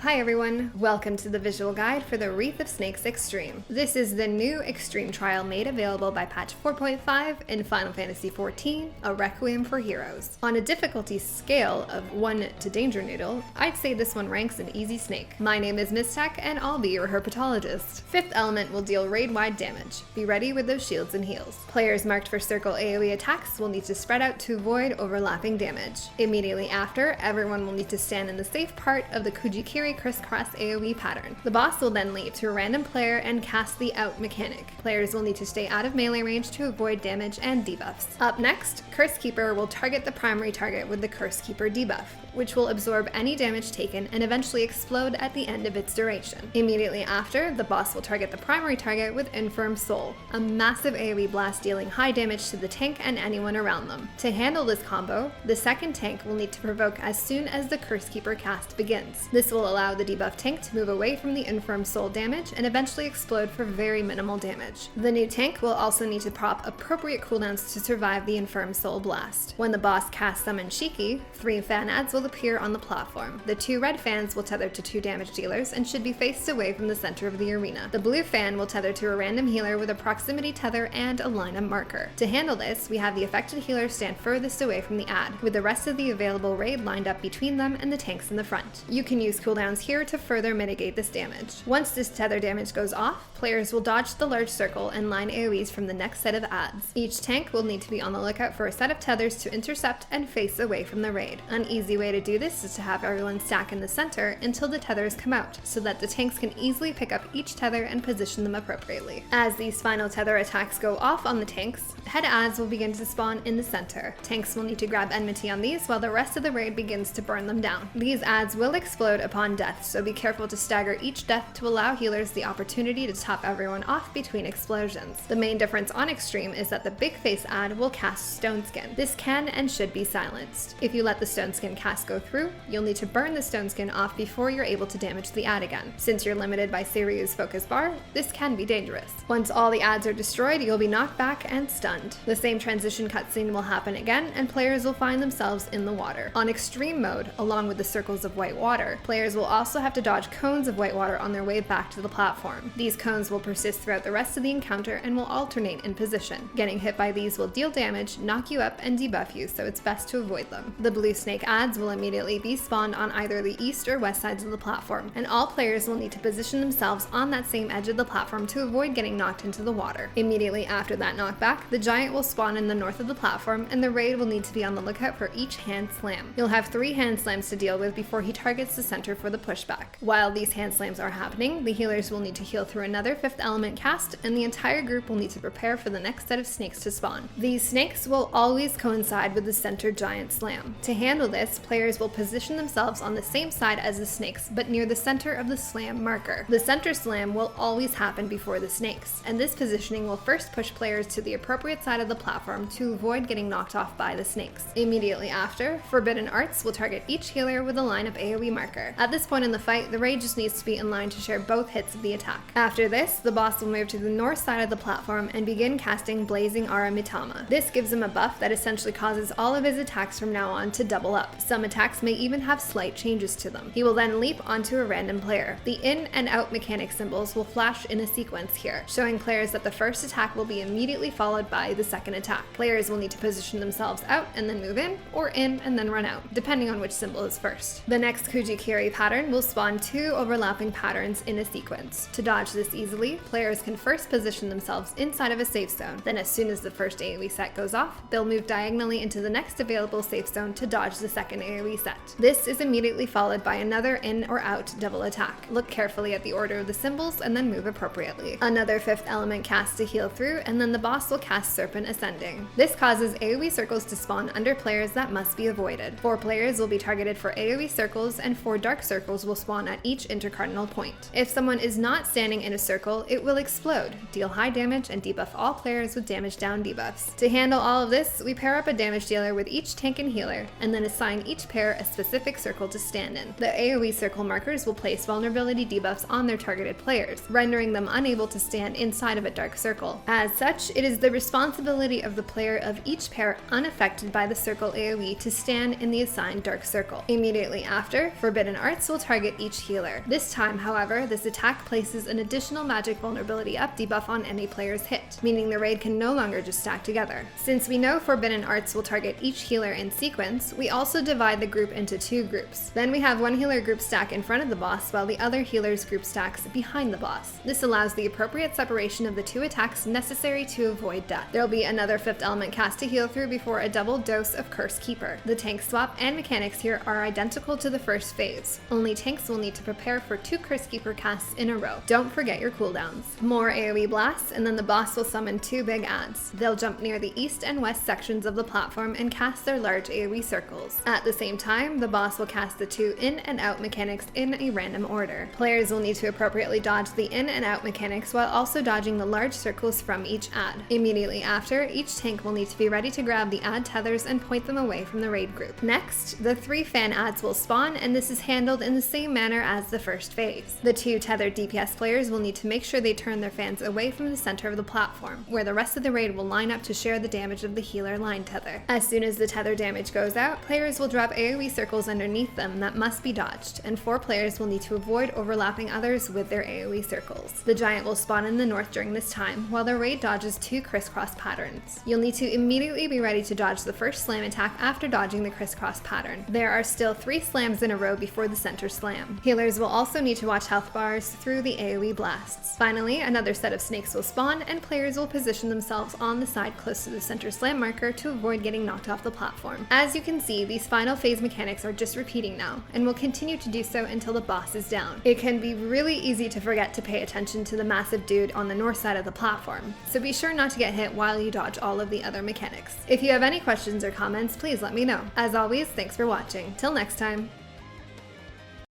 Hi everyone, welcome to the visual guide for the Wreath of Snakes Extreme. This is the new Extreme trial made available by patch 4.5 in Final Fantasy XIV, A Requiem for Heroes. On a difficulty scale of 1 to Danger Noodle, I'd say this one ranks an easy snake. My name is Mistech and I'll be your herpetologist. Fifth element will deal raid-wide damage. Be ready with those shields and heals. Players marked for circle AoE attacks will need to spread out to avoid overlapping damage. Immediately after, everyone will need to stand in the safe part of the KUJI-KIRI crisscross AoE pattern. The boss will then leap to a random player and cast the out mechanic. Players will need to stay out of melee range to avoid damage and debuffs. Up next, Curse Keeper will target the primary target with the Curse Keeper debuff, which will absorb any damage taken and eventually explode at the end of its duration. Immediately after, the boss will target the primary target with Infirm Soul, a massive AoE blast dealing high damage to the tank and anyone around them. To handle this combo, the second tank will need to provoke as soon as the Curse Keeper cast begins. This will allow the debuff tank to move away from the Infirm Soul damage and eventually explode for very minimal damage. The new tank will also need to pop appropriate cooldowns to survive the Infirm Soul blast. When the boss casts Summon Shiki, 3 fan ads will appear on the platform. The 2 red fans will tether to 2 damage dealers and should be faced away from the center of the arena. The blue fan will tether to a random healer with a proximity tether and a lineup marker. To handle this, we have the affected healer stand furthest away from the ad, with the rest of the available raid lined up between them and the tanks in the front. You can use cooldowns here to further mitigate this damage. Once this tether damage goes off, players will dodge the large circle and line AoEs from the next set of ads. Each tank will need to be on the lookout for a set of tethers to intercept and face away from the raid. An easy way to do this is to have everyone stack in the center until the tethers come out, so that the tanks can easily pick up each tether and position them appropriately. As these final tether attacks go off on the tanks, head ads will begin to spawn in the center. Tanks will need to grab enmity on these while the rest of the raid begins to burn them down. These ads will explode upon death, so be careful to stagger each death to allow healers the opportunity to top everyone off between explosions. The main difference on Extreme is that the big face ad will cast Stone Skin. This can and should be silenced. If you let the Stone Skin cast go through, you'll need to burn the Stone Skin off before you're able to damage the ad again. Since you're limited by Seiryu's focus bar, this can be dangerous. Once all the ads are destroyed, you'll be knocked back and stunned. The same transition cutscene will happen again, and players will find themselves in the water. On Extreme mode, along with the circles of white water, players will also have to dodge cones of white water on their way back to the platform. These cones will persist throughout the rest of the encounter and will alternate in position. Getting hit by these will deal damage, knock you up, and debuff you, so it's best to avoid them. The blue snake ads will immediately be spawned on either the east or west sides of the platform, and all players will need to position themselves on that same edge of the platform to avoid getting knocked into the water. Immediately after that knockback, the giant will spawn in the north of the platform, and the raid will need to be on the lookout for each hand slam. You'll have 3 hand slams to deal with before he targets the center for the pushback. While these hand slams are happening, the healers will need to heal through another 5th element cast, and the entire group will need to prepare for the next set of snakes to spawn. These snakes will always coincide with the center giant slam. To handle this, players will position themselves on the same side as the snakes, but near the center of the slam marker. The center slam will always happen before the snakes, and this positioning will first push players to the appropriate side of the platform to avoid getting knocked off by the snakes. Immediately after, Forbidden Arts will target each healer with a line of AoE marker. At this point in the fight, the raid just needs to be in line to share both hits of the attack. After this, the boss will move to the north side of the platform and begin casting Blazing ARAMITAMA. This gives him a buff that essentially causes all of his attacks from now on to double up. Some attacks may even have slight changes to them. He will then leap onto a random player. The in and out mechanic symbols will flash in a sequence here, showing players that the first attack will be immediately followed by the second attack. Players will need to position themselves out and then move in, or in and then run out, depending on which symbol is first. The next KUJI-KIRI pattern will spawn 2 overlapping patterns in a sequence. To dodge this easily, players can first position themselves inside of a safe zone. Then as soon as the first AoE set goes off, they'll move diagonally into the next available safe zone to dodge the second AoE set. This is immediately followed by another in or out double attack. Look carefully at the order of the symbols and then move appropriately. Another 5th element cast to heal through, and then the boss will cast Serpent Ascending. This causes AoE circles to spawn under players that must be avoided. 4 players will be targeted for AoE circles, and 4 dark circles will spawn at each intercardinal point. If someone is not standing in a circle, it will explode, deal high damage, and debuff all players with damage down debuffs. To handle all of this, we pair up a damage dealer with each tank and healer, and then assign each each pair a specific circle to stand in. The AoE circle markers will place vulnerability debuffs on their targeted players, rendering them unable to stand inside of a dark circle. As such, it is the responsibility of the player of each pair unaffected by the circle AoE to stand in the assigned dark circle. Immediately after, Forbidden Arts will target each healer. This time, however, this attack places an additional magic vulnerability up debuff on any player's hit, meaning the raid can no longer just stack together. Since we know Forbidden Arts will target each healer in sequence, we also divide the group into two groups. Then we have one healer group stack in front of the boss while the other healer's group stacks behind the boss. This allows the appropriate separation of the two attacks necessary to avoid death. There will be another fifth element cast to heal through before a double dose of Curse Keeper. The tank swap and mechanics here are identical to the first phase. Only tanks will need to prepare for 2 Curse Keeper casts in a row. Don't forget your cooldowns. More AoE blasts, and then the boss will summon 2 big adds. They'll jump near the east and west sections of the platform and cast their large AoE circles. At the same time, the boss will cast the 2 in and out mechanics in a random order. Players will need to appropriately dodge the in and out mechanics while also dodging the large circles from each add. Immediately after, each tank will need to be ready to grab the add tethers and point them away from the raid group. Next, the 3 fan adds will spawn, and this is handled in the same manner as the first phase. The 2 tethered DPS players will need to make sure they turn their fans away from the center of the platform, where the rest of the raid will line up to share the damage of the healer line tether. As soon as the tether damage goes out, players will drop AoE circles underneath them that must be dodged, and 4 players will need to avoid overlapping others with their AoE circles. The giant will spawn in the north during this time, while the raid dodges 2 crisscross patterns. You'll need to immediately be ready to dodge the first slam attack after dodging the crisscross pattern. There are still 3 slams in a row before the center slam. Healers will also need to watch health bars through the AoE blasts. Finally, another set of snakes will spawn, and players will position themselves on the side close to the center slam marker to avoid getting knocked off the platform. As you can see, these final phase mechanics are just repeating now, and will continue to do so until the boss is down. It can be really easy to forget to pay attention to the massive dude on the north side of the platform, so be sure not to get hit while you dodge all of the other mechanics. If you have any questions or comments, please let me know. As always, thanks for watching. Till next time.